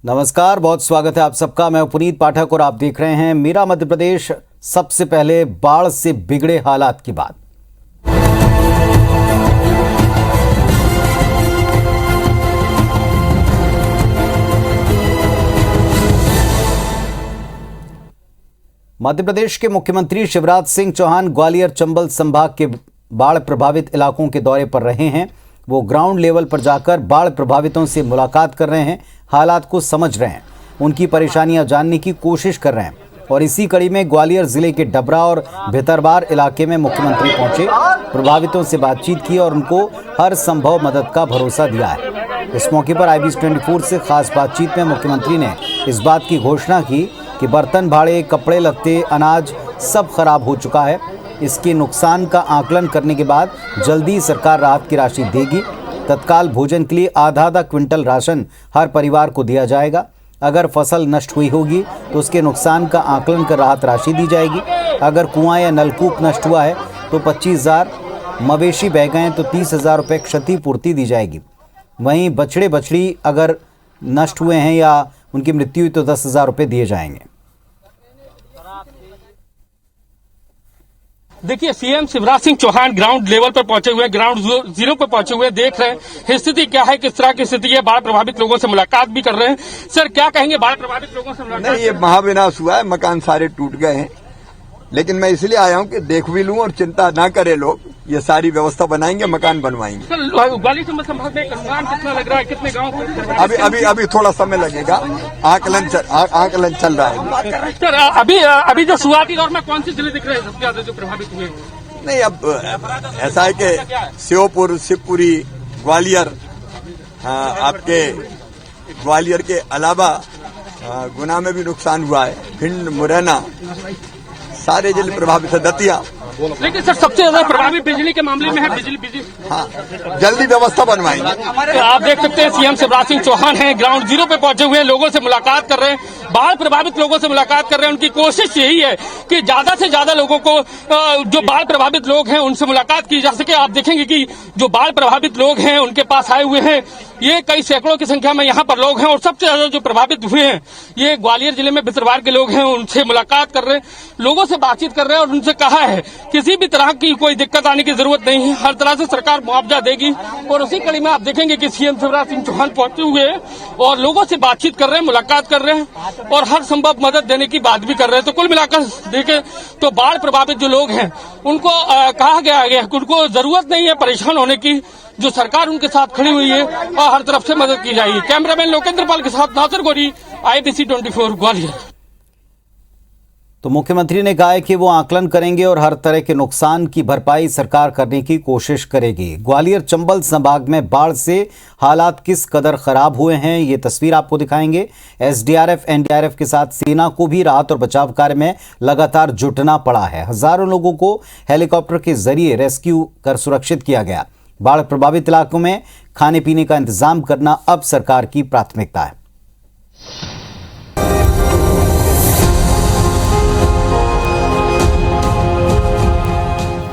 नमस्कार, बहुत स्वागत है आप सबका। मैं पुनीत पाठक और आप देख रहे हैं मेरा मध्य प्रदेश। सबसे पहले बाढ़ से बिगड़े हालात की बात। मध्य प्रदेश के मुख्यमंत्री शिवराज सिंह चौहान ग्वालियर चंबल संभाग के बाढ़ प्रभावित इलाकों के दौरे पर रहे हैं। वो ग्राउंड लेवल पर जाकर बाढ़ प्रभावितों से मुलाकात कर रहे हैं, हालात को समझ रहे हैं, उनकी परेशानियां जानने की कोशिश कर रहे हैं। और इसी कड़ी में ग्वालियर जिले के डबरा और भितरवार इलाके में मुख्यमंत्री पहुंचे, प्रभावितों से बातचीत की और उनको हर संभव मदद का भरोसा दिया है। इस मौके पर IBC24 से खास बातचीत में मुख्यमंत्री ने इस बात की घोषणा की कि बर्तन भाड़े, कपड़े लत्ते, अनाज सब खराब हो चुका है। इसके नुकसान का आकलन करने के बाद जल्दी सरकार राहत की राशि देगी। तत्काल भोजन के लिए आधा क्विंटल राशन हर परिवार को दिया जाएगा। अगर फसल नष्ट हुई होगी तो उसके नुकसान का आकलन कर राहत राशि दी जाएगी। अगर कुआं या नलकूप नष्ट हुआ है तो 25,000, मवेशी बह गए तो 30,000 रुपये क्षतिपूर्ति दी जाएगी। वहीं बछड़े बछड़ी अगर नष्ट हुए हैं या उनकी मृत्यु हुई तो 10,000 रुपये दिए जाएंगे। देखिए, CM Shivraj Singh Chauhan ground level पर पहुंचे हुए, ग्राउंड जीरो पर पहुंचे हुए, देख रहे हैं स्थिति क्या है, किस तरह की स्थिति है। बाढ़ प्रभावित लोगों से मुलाकात भी कर रहे हैं। सर, क्या कहेंगे बाढ़ प्रभावित लोगों से मुलाकात? नहीं, ये महाविनाश हुआ है, मकान सारे टूट गए हैं, लेकिन मैं इसलिए आया हूं कि देख भी लूं और चिंता ना करे लोग। ये सारी व्यवस्था बनाएंगे, मकान बनवाएंगे। सर, ग्वालियर चंबल संभाग में नुकसान कितना लग रहा है, कितने गाँव? अभी थोड़ा समय लगेगा, आकलन चल रहा है। सर, अभी जो शुरुआती दौर में कौन से जिले दिख रहे हैं सबसे ज्यादा जो प्रभावित हुए? नहीं, अब ऐसा है कि श्योपुर, शिवपुरी, ग्वालियर, आपके ग्वालियर के अलावा गुना में भी नुकसान हुआ है, भिंड, मुरैना, सारे जिले प्रभावित है, दतिया। लेकिन सर, सबसे ज्यादा प्रभावित बिजली के मामले में है। बिजली हाँ, जल्दी व्यवस्था बनवाएंगे। तो आप देख सकते हैं सीएम शिवराज सिंह चौहान हैं, ग्राउंड जीरो पे पहुंचे हुए हैं, लोगों से मुलाकात कर रहे हैं, बाढ़ प्रभावित लोगों से मुलाकात कर रहे हैं। उनकी कोशिश यही है कि ज्यादा से ज्यादा लोगों को, जो बाढ़ प्रभावित लोग हैं, उनसे मुलाकात की जा सके। आप देखेंगे कि जो बाढ़ प्रभावित लोग हैं उनके पास आए हुए हैं, ये कई सैकड़ों की संख्या में यहाँ पर लोग हैं। और सबसे ज्यादा जो प्रभावित हुए हैं ये ग्वालियर जिले में भितरवार के लोग हैं। उनसे मुलाकात कर रहे हैं, लोगों से बातचीत कर रहे हैं और उनसे कहा है किसी भी तरह की कोई दिक्कत आने की जरूरत नहीं है, हर तरह से सरकार मुआवजा देगी। और उसी कड़ी में आप देखेंगे कि सीएम शिवराज सिंह चौहान पहुंचे हुए हैं और लोगों से बातचीत कर रहे हैं, मुलाकात कर रहे हैं और हर संभव मदद देने की बात भी कर रहे हैं। तो कुल मिलाकर देखें तो बाढ़ प्रभावित जो लोग हैं उनको कहा गया है कि उनको जरूरत नहीं है परेशान होने की, जो सरकार उनके साथ खड़ी हुई है और हर तरफ से मदद की जाएगी। कैमरामैन लोकेंद्र पाल के साथ नासिर गोरी, IBC24 ग्वालियर। तो मुख्यमंत्री ने कहा है कि वो आकलन करेंगे और हर तरह के नुकसान की भरपाई सरकार करने की कोशिश करेगी। ग्वालियर चंबल संभाग में बाढ़ से हालात किस कदर खराब हुए हैं ये तस्वीर आपको दिखाएंगे। SDRF, NDRF के साथ सेना को भी राहत और बचाव कार्य में लगातार जुटना पड़ा है। हजारों लोगों को हेलीकॉप्टर के जरिए रेस्क्यू कर सुरक्षित किया गया। बाढ़ प्रभावित इलाकों में खाने पीने का इंतजाम करना अब सरकार की प्राथमिकता है।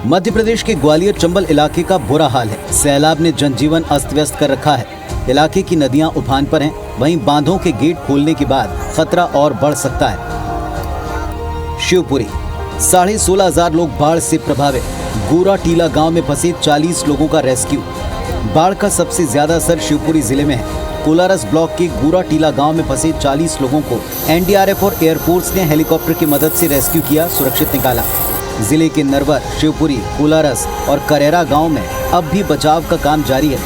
मध्य प्रदेश के ग्वालियर चंबल इलाके का बुरा हाल है। सैलाब ने जनजीवन अस्त व्यस्त कर रखा है। इलाके की नदियां उफान पर हैं, वहीं बांधों के गेट खोलने के बाद खतरा और बढ़ सकता है। शिवपुरी 16,500 लोग बाढ़ से प्रभावित। गोरा टीला गांव में फंसे 40 लोगों का रेस्क्यू। बाढ़ का सबसे ज्यादा असर शिवपुरी जिले में है। कोलारस ब्लॉक के गोरा टीला गांव में फंसे 40 लोगों को NDRF और एयरफोर्स ने हेलीकॉप्टर की मदद से रेस्क्यू किया, सुरक्षित निकाला। जिले के नरवर, शिवपुरी, कोलारस और करेरा गांव में अब भी बचाव का काम जारी है।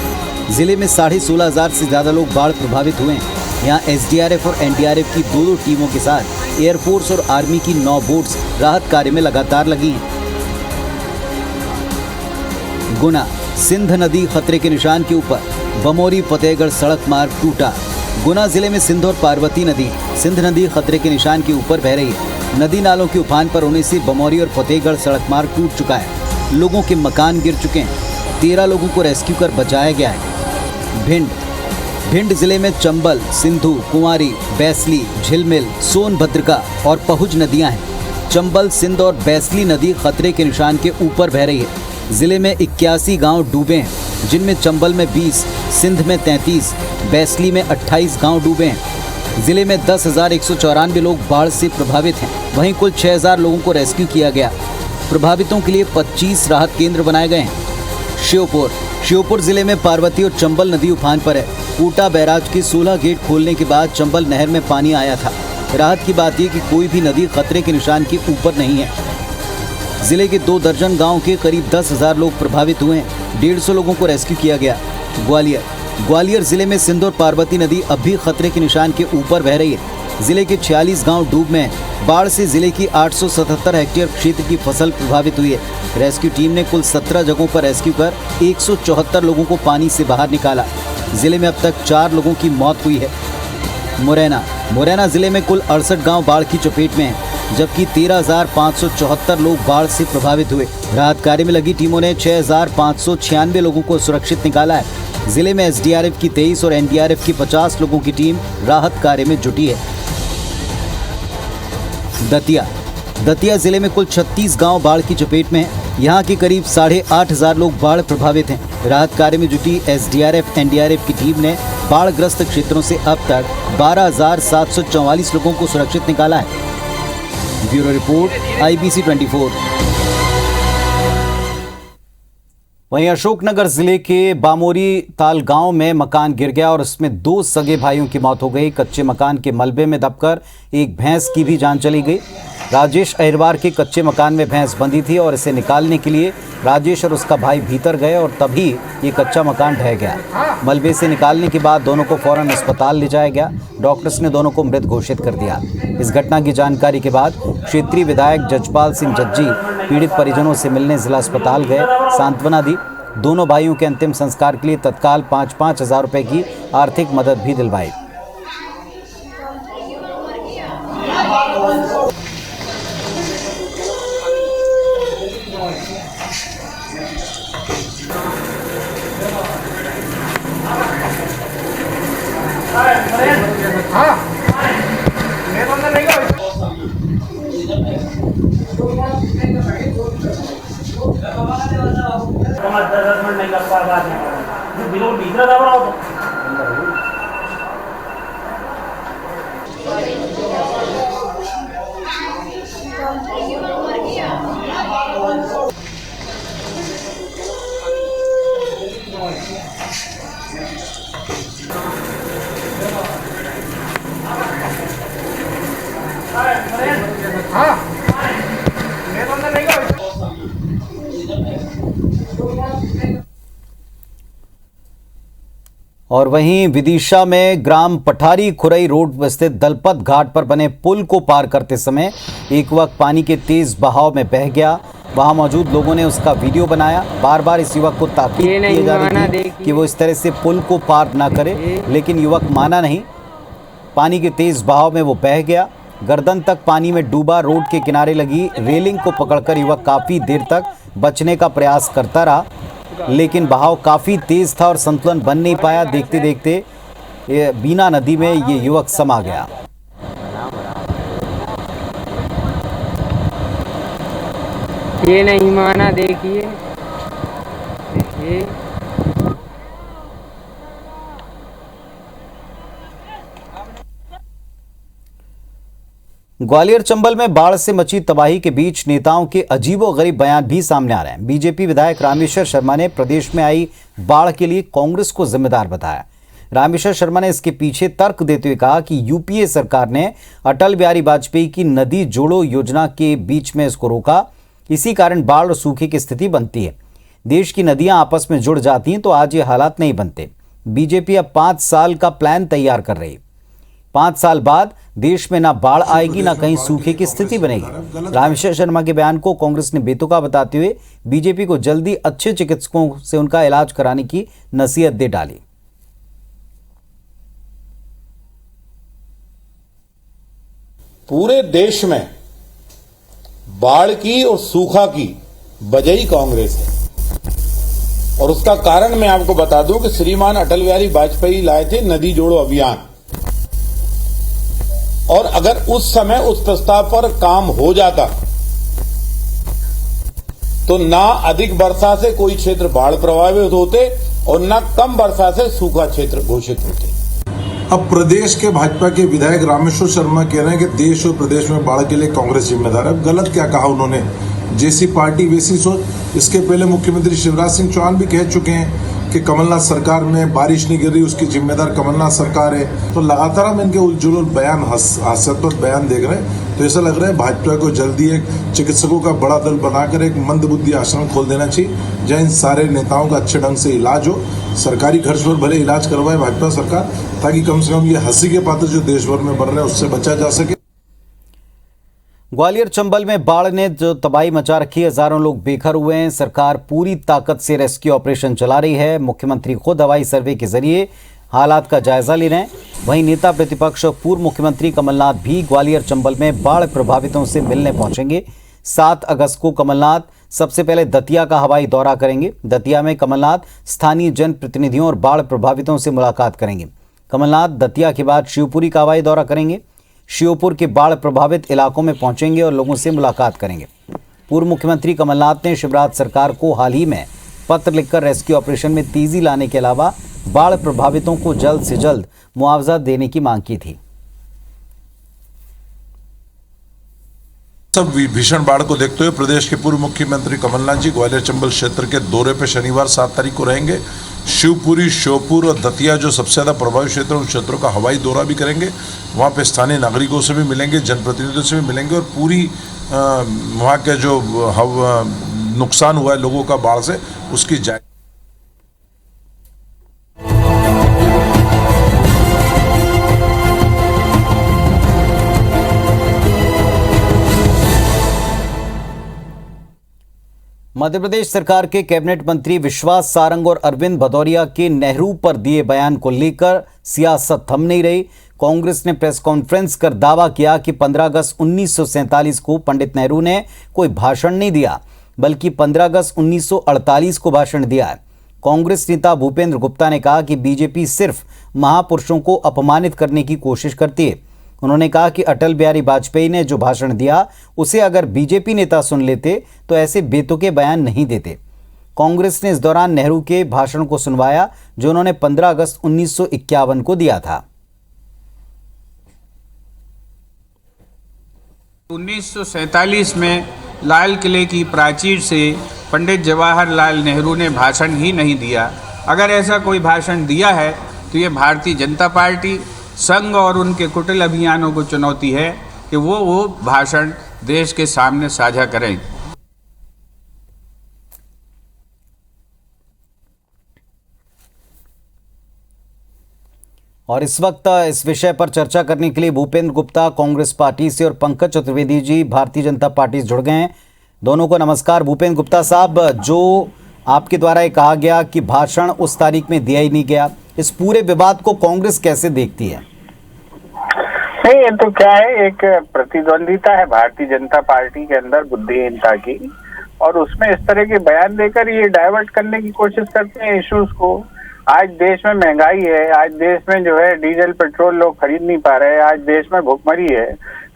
जिले में 16,500 से ज्यादा लोग बाढ़ प्रभावित हुए हैं। यहाँ SDRF और NDRF की दो टीमों के साथ एयरफोर्स और आर्मी की 9 बोट्स राहत कार्य में लगातार लगी हैं। गुना, सिंध नदी खतरे के निशान के ऊपर। बमोरी फतेहगढ़ सड़क मार्ग टूटा। गुना जिले में सिंध और पार्वती नदी, सिंध नदी खतरे के निशान के ऊपर बह रही है। नदी नालों के उफान पर होने से बमोरी और फतेहगढ़ सड़क मार्ग टूट चुका है। लोगों के मकान गिर चुके हैं। 13 लोगों को रेस्क्यू कर बचाया गया है। भिंड जिले में चंबल, सिंधु, कुंवारी, बैसली, झिलमिल, सोनभद्रका और पहुज नदियां हैं। चंबल, सिंध और बैसली नदी खतरे के निशान के ऊपर बह रही है। जिले में 81 गांव डूबे हैं, जिनमें चंबल में 20, सिंध में 33, बैसली में 28 गांव डूबे हैं। जिले में 10,194 लोग बाढ़ से प्रभावित हैं। वहीं कुल 6,000 लोगों को रेस्क्यू किया गया। प्रभावितों के लिए 25 राहत केंद्र बनाए गए हैं। श्योपुर जिले में पार्वती और चंबल नदी उफान पर है। कोटा बैराज के 16 गेट खोलने के बाद चंबल नहर में पानी आया था। राहत की बात यह कि कोई भी नदी खतरे के निशान के ऊपर नहीं है। जिले के 2 दर्जन गांव के करीब 10,000 लोग प्रभावित हुए हैं। 150 लोगों को रेस्क्यू किया गया। ग्वालियर जिले में सिंध और पार्वती नदी अब भी खतरे के निशान के ऊपर बह रही है। जिले के 46 गांव डूब में हैं। बाढ़ से जिले की 877 हेक्टेयर क्षेत्र की फसल प्रभावित हुई है। रेस्क्यू टीम ने कुल 17 जगहों पर रेस्क्यू कर 174 लोगों को पानी से बाहर निकाला। जिले में अब तक 4 लोगों की मौत हुई है। मुरैना जिले में कुल 68 गांव बाढ़ की चपेट में हैं, जबकि 13,574 लोग बाढ़ से प्रभावित हुए। राहत कार्य में लगी टीमों ने 6,596 लोगों को सुरक्षित निकाला है। जिले में एसडीआरएफ की 23 और एनडीआरएफ की 50 लोगों की टीम राहत कार्य में जुटी है। दतिया जिले में कुल 36 गांव बाढ़ की चपेट में हैं। यहां के करीब 8,500 लोग बाढ़ प्रभावित हैं। राहत कार्य में जुटी एसडीआरएफ एनडीआरएफ की टीम ने बाढ़ग्रस्त क्षेत्रों से अब तक 12,744 लोगों को सुरक्षित निकाला है। Bureau report IBC 24। वहीं अशोकनगर जिले के बामोरी ताल गांव में मकान गिर गया और उसमें 2 सगे भाइयों की मौत हो गई। कच्चे मकान के मलबे में दबकर एक भैंस की भी जान चली गई। राजेश अहिरवार के कच्चे मकान में भैंस बंधी थी और इसे निकालने के लिए राजेश और उसका भाई भीतर गए और तभी ये कच्चा मकान ढह गया। मलबे से निकालने के बाद दोनों को फौरन अस्पताल ले जाया गया। डॉक्टर्स ने दोनों को मृत घोषित कर दिया। इस घटना की जानकारी के बाद क्षेत्रीय विधायक जजपाल सिंह जज्जी पीड़ित परिजनों से मिलने जिला अस्पताल गए, सांत्वना दी। दोनों भाइयों के अंतिम संस्कार के लिए तत्काल 5-5 हज़ार रुपए की आर्थिक मदद भी दिलवाई। और वहीं विदिशा में ग्राम पठारी खुरई रोड स्थित दलपत घाट पर बने पुल को पार करते समय एक युवक पानी के तेज बहाव में बह गया। वहां मौजूद लोगों ने उसका वीडियो बनाया। बार बार इस युवक को ताकीद की जा रही थी कि वो इस तरह से पुल को पार ना करे, लेकिन युवक माना नहीं। पानी के तेज बहाव में वो बह गया। गर्दन तक पानी में डूबा। रोड के किनारे लगी रेलिंग को पकड़कर युवक काफ़ी देर तक बचने का प्रयास करता रहा, लेकिन बहाव काफ़ी तेज था और संतुलन बन नहीं पाया। देखते देखते बीना नदी में ये युवक समा गया। ये नहीं माना, देखिए ग्वालियर चंबल में बाढ़ से मची तबाही के बीच नेताओं के अजीबोगरीब बयान भी सामने आ रहे हैं। बीजेपी विधायक रामेश्वर शर्मा ने प्रदेश में आई बाढ़ के लिए कांग्रेस को जिम्मेदार बताया। रामेश्वर शर्मा ने इसके पीछे तर्क देते हुए कहा कि यूपीए सरकार ने अटल बिहारी वाजपेयी की नदी जोड़ो योजना के बीच में इसको रोका, इसी कारण बाढ़ और सूखे की स्थिति बनती है। देश की नदियां आपस में जुड़ जाती हैं तो आज ये हालात नहीं बनते। बीजेपी अब 5 साल का प्लान तैयार कर रही है। 5 साल बाद देश में ना बाढ़ आएगी ना कहीं सूखे की स्थिति बनेगी। रामेश्वर शर्मा के बयान को कांग्रेस ने बेतुका बताते हुए बीजेपी को जल्दी अच्छे चिकित्सकों से उनका इलाज कराने की नसीहत दे डाली। पूरे देश में बाढ़ की और सूखा की वजह ही कांग्रेस है, और उसका कारण मैं आपको बता दूं कि श्रीमान अटल बिहारी वाजपेयी लाए थे नदी जोड़ो अभियान, और अगर उस समय उस प्रस्ताव पर काम हो जाता तो ना अधिक वर्षा से कोई क्षेत्र बाढ़ प्रभावित होते और ना कम वर्षा से सूखा क्षेत्र घोषित होते। अब प्रदेश के भाजपा के विधायक रामेश्वर शर्मा कह रहे हैं कि देश और प्रदेश में बाढ़ के लिए कांग्रेस जिम्मेदार है। गलत क्या कहा उन्होंने? जैसी पार्टी वैसी सोच। इसके पहले मुख्यमंत्री शिवराज सिंह चौहान भी कह चुके हैं कि कमलनाथ सरकार में बारिश नहीं गिर रही, उसकी जिम्मेदार कमलनाथ सरकार है। तो लगातार हम इनके उलझुल बयान, हास्यास्पद बयान देख रहे हैं। तो ऐसा लग रहा है भाजपा को जल्दी एक चिकित्सकों का बड़ा दल बनाकर एक मंदबुद्धि आश्रम खोल देना चाहिए, जहाँ इन सारे नेताओं का अच्छे ढंग से इलाज हो। सरकारी खर्च पर भले इलाज करवाए भाजपा सरकार, ताकि कम से कम ये हंसी के पात्र जो देश भर में बढ़ रहे हैं उससे बचा जा सके। ग्वालियर चंबल में बाढ़ ने जो तबाही मचा रखी है, हजारों लोग बेघर हुए हैं। सरकार पूरी ताकत से रेस्क्यू ऑपरेशन चला रही है। मुख्यमंत्री खुद हवाई सर्वे के जरिए हालात का जायजा ले रहे हैं। वहीं नेता प्रतिपक्ष और पूर्व मुख्यमंत्री कमलनाथ भी ग्वालियर चंबल में बाढ़ प्रभावितों से मिलने पहुंचेंगे। 7 अगस्त को कमलनाथ सबसे पहले दतिया का हवाई दौरा करेंगे। दतिया में कमलनाथ स्थानीय जनप्रतिनिधियों और बाढ़ प्रभावितों से मुलाकात करेंगे। कमलनाथ दतिया के बाद शिवपुरी का हवाई दौरा करेंगे। श्योपुर के बाढ़ प्रभावित इलाकों में पहुंचेंगे और लोगों से मुलाकात करेंगे। पूर्व मुख्यमंत्री कमलनाथ ने शिवराज सरकार को हाल ही में पत्र लिखकर रेस्क्यू ऑपरेशन में तेजी लाने के अलावा बाढ़ प्रभावितों को जल्द से जल्द मुआवजा देने की मांग की थी। सब भीषण बाढ़ को देखते हुए प्रदेश के पूर्व मुख्यमंत्री कमलनाथ जी ग्वालियर चंबल क्षेत्र के दौरे पर शनिवार 7 तारीख को रहेंगे। शिवपुरी, श्योपुर और दतिया जो सबसे ज़्यादा प्रभावित क्षेत्र उन क्षेत्रों का हवाई दौरा भी करेंगे। वहाँ पे स्थानीय नागरिकों से भी मिलेंगे, जनप्रतिनिधियों से भी मिलेंगे और पूरी वहाँ के जो नुकसान हुआ है लोगों का बाढ़ से उसकी जायजा। मध्य प्रदेश सरकार के कैबिनेट मंत्री विश्वास सारंग और अरविंद भदौरिया के नेहरू पर दिए बयान को लेकर सियासत थम नहीं रही। कांग्रेस ने प्रेस कॉन्फ्रेंस कर दावा किया कि 15 अगस्त 1947 को पंडित नेहरू ने कोई भाषण नहीं दिया, बल्कि 15 अगस्त 1948 को भाषण दिया है। कांग्रेस नेता भूपेंद्र गुप्ता ने कहा कि बीजेपी सिर्फ महापुरुषों को अपमानित करने की कोशिश करती है। उन्होंने कहा कि अटल बिहारी वाजपेयी ने जो भाषण दिया उसे अगर बीजेपी नेता सुन लेते तो ऐसे बेतुके बयान नहीं देते। कांग्रेस ने इस दौरान नेहरू के भाषण को सुनवाया जो उन्होंने 15 अगस्त 1951 को दिया था। 1947 में लाल किले की प्राचीर से पंडित जवाहरलाल नेहरू ने भाषण ही नहीं दिया। अगर ऐसा कोई भाषण दिया है तो ये भारतीय जनता पार्टी, संघ और उनके कुटिल अभियानों को चुनौती है कि वो भाषण देश के सामने साझा करें। और इस वक्त इस विषय पर चर्चा करने के लिए भूपेंद्र गुप्ता कांग्रेस पार्टी से और पंकज चतुर्वेदी जी भारतीय जनता पार्टी से जुड़ गए हैं। दोनों को नमस्कार। भूपेंद्र गुप्ता साहब, जो आपके द्वारा ये कहा गया कि भाषण उस तारीख में दिया ही नहीं गया, इस पूरे विवाद को कांग्रेस कैसे देखती है? नहीं, ये तो क्या है, एक प्रतिद्वंदिता है भारतीय जनता पार्टी के अंदर बुद्धिहीनता की, और उसमें इस तरह के बयान देकर ये डाइवर्ट करने की कोशिश करते हैं इश्यूज को। आज देश में महंगाई है, आज देश में जो है डीजल पेट्रोल लोग खरीद नहीं पा रहे हैं, आज देश में भुखमरी है।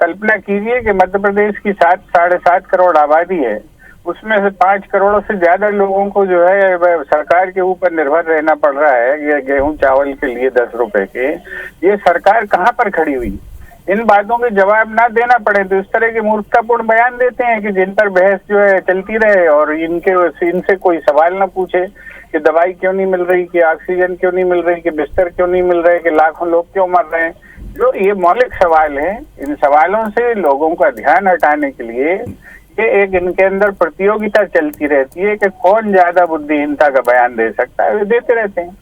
कल्पना कीजिए कि मध्य प्रदेश की 7-7.5 करोड़ आबादी है, उसमें से 5 करोड़ से ज्यादा लोगों को जो है सरकार के ऊपर निर्भर रहना पड़ रहा है ये गेहूं चावल के लिए 10 रुपए के। ये सरकार कहाँ पर खड़ी हुई? इन बातों के जवाब ना देना पड़े तो इस तरह के मूर्खतापूर्ण बयान देते हैं कि जिन पर बहस जो है चलती रहे और इनसे कोई सवाल ना पूछे कि दवाई क्यों नहीं मिल रही, कि ऑक्सीजन क्यों नहीं मिल रही, कि बिस्तर क्यों नहीं मिल रहे, कि लाखों लोग क्यों मर रहे हैं। जो ये मौलिक सवाल है, इन सवालों से लोगों का ध्यान हटाने के लिए कि एक इनके अंदर प्रतियोगिता चलती रहती है कि कौन ज्यादा बुद्धिहीनता का बयान दे सकता है, वे देते रहते हैं।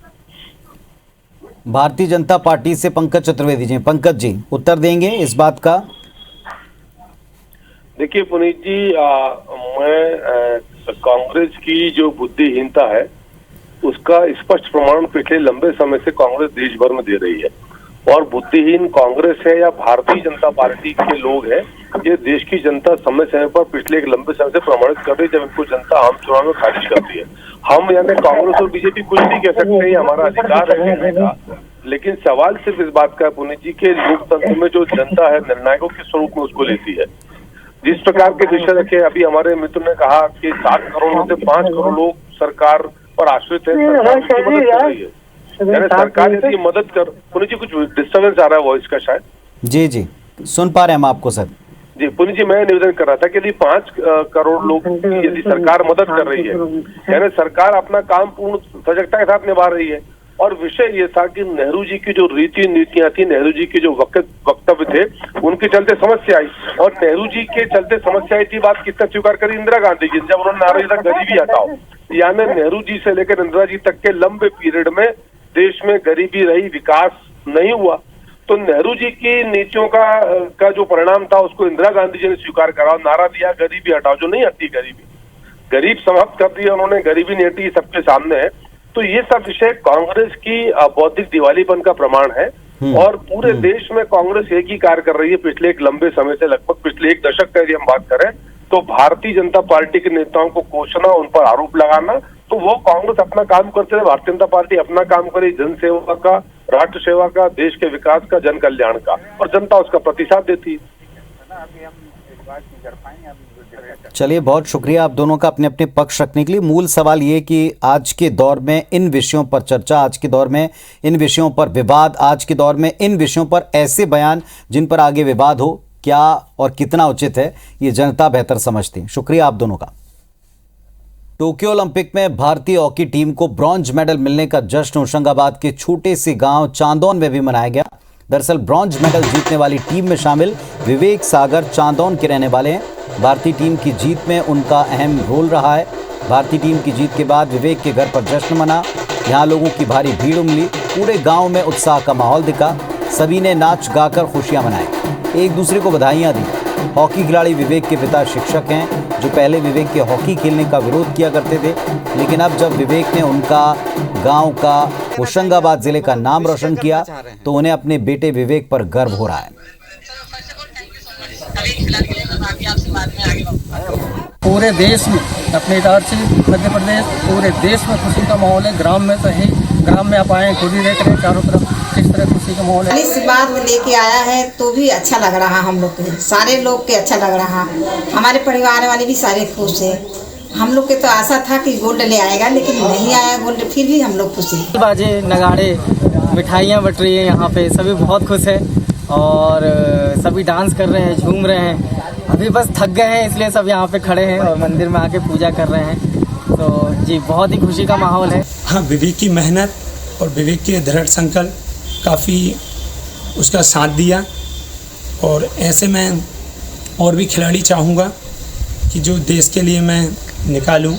भारतीय जनता पार्टी से पंकज चतुर्वेदी जी, पंकज जी उत्तर देंगे इस बात का? देखिए पुनीत जी, मैं कांग्रेस की जो बुद्धिहीनता है उसका स्पष्ट प्रमाण पिछले लंबे समय से कांग्रेस देश भर में दे रही है। और बुद्धिहीन कांग्रेस है या भारतीय जनता पार्टी के लोग हैं, ये देश की जनता समय समय पर पिछले एक लंबे समय से प्रमाणित कर रही है जब इनको जनता आम चुनाव में खारिज करती है। हम यानी कांग्रेस और बीजेपी कुछ नहीं कह सकते, ये हमारा अधिकार है कहने का। लेकिन सवाल सिर्फ इस बात का है पुनीत जी के लोकतंत्र में जो जनता है निर्णायकों के स्वरूप में उसको लेती है। जिस प्रकार के दिशा रखे, अभी हमारे मित्र ने कहा कि 7 करोड़ में से 5 करोड़ लोग सरकार पर आश्रित है, सरकार की मदद कर रही है। यानी सरकार यदि मदद कर, पुनीत जी कुछ डिस्टर्बेंस आ रहा है वॉइस का शायद। जी जी सुन पा रहे हैं हम आपको सर। जी पुनीत जी, मैं निवेदन कर रहा था कि यदि 5 करोड़ लोग की यदि सरकार मदद कर रही है, यानी सरकार अपना काम पूर्ण सजगता के साथ निभा रही है। और विषय ये था कि नेहरू जी की जो रीति नीतियां थी, नेहरू जी के जो वक्तव्य थे, उनके चलते समस्या आई। और नेहरू जी के चलते समस्या आई थी, बात किसने स्वीकार करी? इंदिरा गांधी जी, जब उन्होंने नारा दिया गरीबी हटाओ। यानी नेहरू जी से लेकर इंदिरा जी तक के लंबे पीरियड में देश में गरीबी रही, विकास नहीं हुआ। तो नेहरू जी की नीतियों का जो परिणाम था उसको इंदिरा गांधी जी ने स्वीकार करा, नारा दिया गरीबी हटाओ, जो नहीं हटती गरीबी, गरीब समाप्त कर दिया उन्होंने, गरीबी नहीं हटी, सबके सामने है। तो ये सब विषय कांग्रेस की बौद्धिक दिवालीपन का प्रमाण है। और पूरे देश में कांग्रेस एक ही कार्य कर रही है पिछले एक लंबे समय से, लगभग पिछले 1 दशक का यदि हम बात करें तो भारतीय जनता पार्टी के नेताओं को कोसना, उन पर आरोप लगाना। तो वो कांग्रेस अपना काम करते रहे, भारतीय जनता पार्टी अपना काम करे, जन सेवा का, राष्ट्र सेवा का, देश के विकास का, जन कल्याण का, और जनता उसका प्रतिसाद देती है। चलिए बहुत शुक्रिया आप दोनों का अपने अपने पक्ष रखने के लिए। मूल सवाल ये कि आज के दौर में इन विषयों पर चर्चा, आज के दौर में इन विषयों पर विवाद, आज के दौर में इन विषयों पर ऐसे बयान जिन पर आगे विवाद हो, क्या और कितना उचित है, ये जनता बेहतर समझती है। शुक्रिया आप दोनों का। टोक्यो ओलंपिक में भारतीय हॉकी टीम को ब्रॉन्ज मेडल मिलने का जश्न होशंगाबाद के छोटे से गांव चांदौन में भी मनाया गया। दरअसल ब्रॉन्ज मेडल जीतने वाली टीम में शामिल विवेक सागर चांदौन के रहने वाले हैं। भारतीय टीम की जीत में उनका अहम रोल रहा है। भारतीय टीम की जीत के बाद विवेक के घर पर जश्न मना, यहाँ लोगों की भारी भीड़ उमड़ी, पूरे गांव में उत्साह का माहौल दिखा, सभी ने नाच गाकर खुशियां मनाई, एक दूसरे को बधाइयां दी। हॉकी खिलाड़ी विवेक के पिता शिक्षक हैं, जो पहले विवेक के हॉकी खेलने का विरोध किया करते थे, लेकिन अब जब विवेक ने उनका गांव का होशंगाबाद जिले का नाम रोशन किया तो उन्हें अपने बेटे विवेक पर गर्व हो रहा है। पूरे देश में, अपने इधर से मध्य प्रदेश, पूरे देश में खुशी का माहौल है। ग्राम में तो है, ग्राम में आप आए खुद ही देख रहे हैं चारों तरफ किस तरह खुशी का माहौल है। इस बात लेके आया है तो भी अच्छा लग रहा, हम लोग के सारे लोग के अच्छा लग रहा, हमारे परिवार वाले भी सारे खुश है। हम लोग के तो आशा था कि गोल्ड ले आएगा, लेकिन नहीं आया गोल्ड, फिर भी हम लोग खुश हैं। बाजे, नगाड़े, मिठाइयाँ बट रही है, यहाँ पे सभी बहुत खुश है और सभी डांस कर रहे हैं, झूम रहे हैं। अभी बस थक गए हैं इसलिए सब यहाँ पे खड़े हैं और मंदिर में आके पूजा कर रहे हैं। तो जी बहुत ही खुशी का माहौल है। हाँ, विवेक की मेहनत और विवेक के दृढ़ संकल्प काफ़ी उसका साथ दिया, और ऐसे में और भी खिलाड़ी चाहूँगा कि जो देश के लिए मैं निकालूं।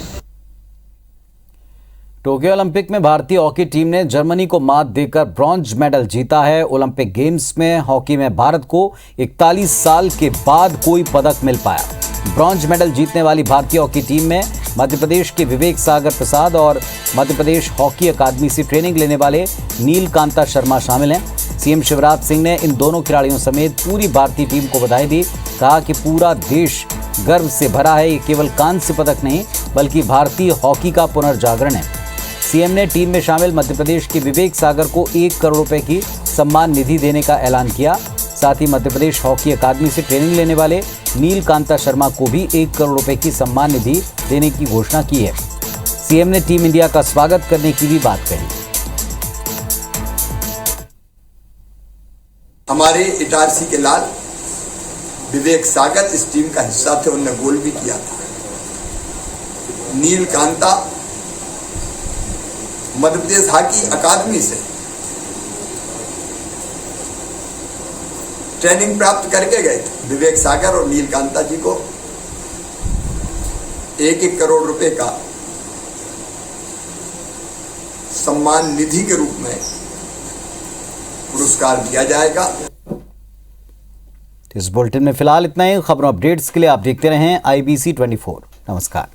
टोक्यो ओलंपिक में भारतीय हॉकी टीम ने जर्मनी को मात देकर ब्रॉन्ज मेडल जीता है। ओलंपिक गेम्स में हॉकी में भारत को 41 साल के बाद कोई पदक मिल पाया। ब्रॉन्ज मेडल जीतने वाली भारतीय हॉकी टीम में मध्य प्रदेश के विवेक सागर प्रसाद और मध्य प्रदेश हॉकी अकादमी से ट्रेनिंग लेने वाले नीलकांता शर्मा शामिल हैं। सीएम शिवराज सिंह ने इन दोनों खिलाड़ियों समेत पूरी भारतीय टीम को बधाई दी। कहा कि पूरा देश गर्व से भरा है, ये केवल कांस्य पदक नहीं बल्कि भारतीय हॉकी का पुनर्जागरण है। सीएम ने टीम में शामिल मध्य प्रदेश के विवेक सागर को 1 करोड़ रुपए की सम्मान निधि देने का ऐलान किया। साथ ही मध्य प्रदेश हॉकी अकादमी से ट्रेनिंग लेने वाले नीलकांता शर्मा को भी 1 करोड़ रुपए की सम्मान निधि देने की घोषणा की है। सीएम ने टीम इंडिया का स्वागत करने की भी बात कही। हमारे इटारसी के लाल विवेक सागर इस टीम का हिस्सा थे, उन्होंने गोल भी किया था। नीलकांता मध्य प्रदेश हॉकी अकादमी से ट्रेनिंग प्राप्त करके गए थे। विवेक सागर और नीलकांता जी को 1-1 करोड़ रुपए का सम्मान निधि के रूप में पुरस्कार दिया जाएगा। इस बुलेटिन में फिलहाल इतना ही। खबरों अपडेट्स के लिए आप देखते रहें IBC 24। नमस्कार।